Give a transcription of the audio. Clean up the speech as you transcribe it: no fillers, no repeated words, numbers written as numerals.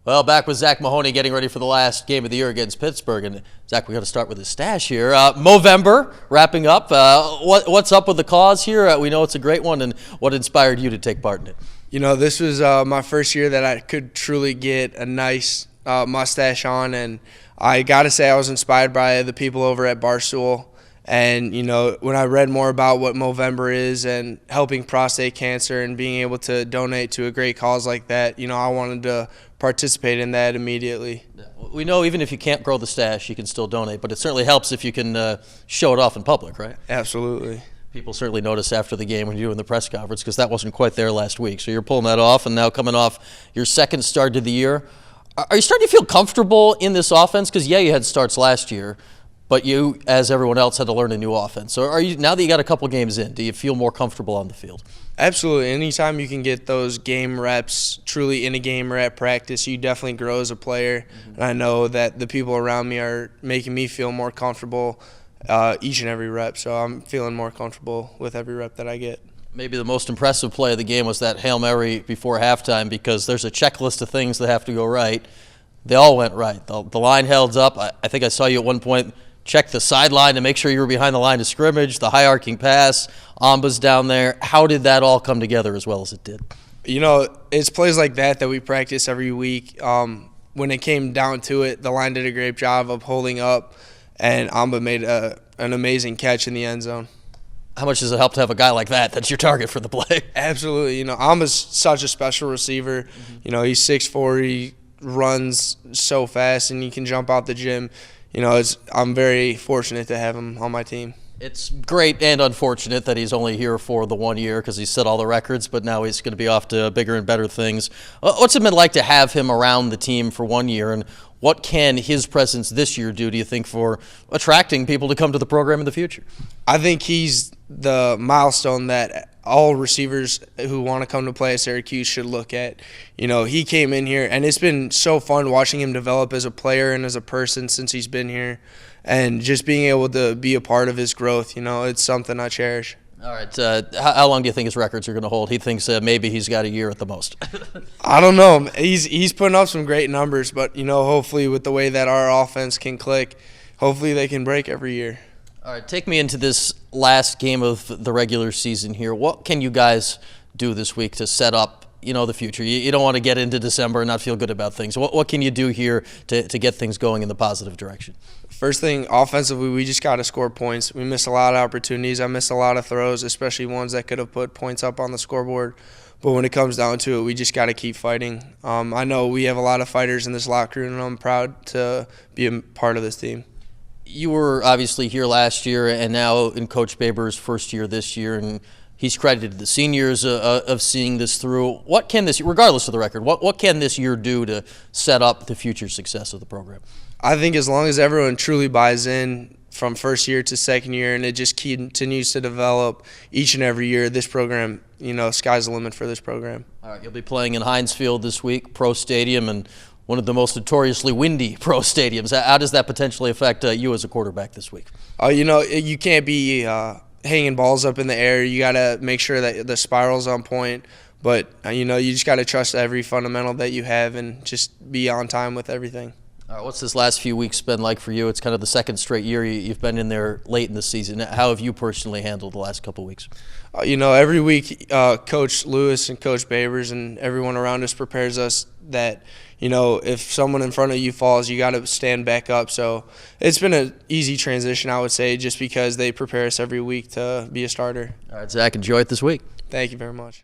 Well, back with Zach Mahoney getting ready for the last game of the year against Pittsburgh. And Zach, we got to start with his stash here. Movember wrapping up. What's up with the cause here? We know it's a great one, and what inspired you to take part in it? You know, this was my first year that I could truly get a nice mustache on, and I got to say I was inspired by the people over at Barstool. And, you know, when I read more about what Movember is and helping prostate cancer and being able to donate to a great cause like that, you know, I wanted to participate in that immediately. We know even if you can't grow the stash, you can still donate, but it certainly helps if you can show it off in public, right? Absolutely. People certainly noticed after the game when you were in the press conference because that wasn't quite there last week. So you're pulling that off, and now coming off your second start of the year. Are you starting to feel comfortable in this offense? Because, yeah, you had starts last year, but you, as everyone else, had to learn a new offense. So are you, now that you got a couple games in, do you feel more comfortable on the field? Absolutely. Anytime you can get those game reps, truly in a game or at practice, you definitely grow as a player. And I know that the people around me are making me feel more comfortable each and every rep. So I'm feeling more comfortable with every rep that I get. Maybe the most impressive play of the game was that Hail Mary before halftime, because there's a checklist of things that have to go right. They all went right. The line held up. I think I saw you at one point check the sideline to make sure you were behind the line of scrimmage, the high arcing pass, Amba's down there. How did that all come together as well as it did? You know, it's plays like that we practice every week. When it came down to it, the line did a great job of holding up, and Amba made an amazing catch in the end zone. How much does it help to have a guy like that that's your target for the play? Absolutely. You know, Amba's such a special receiver. You know, he's 6'4", he runs so fast, and he can jump out the gym. You know, I'm very fortunate to have him on my team. It's great and unfortunate that he's only here for the 1 year because he's set all the records, but now he's going to be off to bigger and better things. What's it been like to have him around the team for 1 year, and what can his presence this year do you think, for attracting people to come to the program in the future? I think he's the milestone that all receivers who want to come to play at Syracuse should look at. You know, he came in here, and it's been so fun watching him develop as a player and as a person since he's been here, and just being able to be a part of his growth. You know, it's something I cherish. All right. How long do you think his records are going to hold? He thinks maybe he's got a year at the most. I don't know. He's putting up some great numbers, but, you know, hopefully with the way that our offense can click, hopefully they can break every year. All right, take me into this last game of the regular season here. What can you guys do this week to set up, you know, the future? You don't want to get into December and not feel good about things. What can you do here to get things going in the positive direction? First thing, offensively, we just got to score points. We missed a lot of opportunities. I missed a lot of throws, especially ones that could have put points up on the scoreboard. But when it comes down to it, we just got to keep fighting. I know we have a lot of fighters in this locker room, and I'm proud to be a part of this team. You were obviously here last year and now in Coach Baber's first year this year, and he's credited the seniors of seeing this through. What can this, regardless of the record, what can this year do to set up the future success of the program? I think as long as everyone truly buys in from first year to second year, and it just continues to develop each and every year, this program, you know, sky's the limit for this program. All right, you'll be playing in Heinz Field this week, Pro Stadium, and one of the most notoriously windy pro stadiums. How does that potentially affect you as a quarterback this week? You know, you can't be hanging balls up in the air. You got to make sure that the spiral's on point. But, you know, you just got to trust every fundamental that you have and just be on time with everything. All right, what's this last few weeks been like for you? It's kind of the second straight year you've been in there late in the season. How have you personally handled the last couple of weeks? You know, every week Coach Lewis and Coach Babers and everyone around us prepares us that, you know, if someone in front of you falls, you got to stand back up. So it's been an easy transition, I would say, just because they prepare us every week to be a starter. All right, Zach, enjoy it this week. Thank you very much.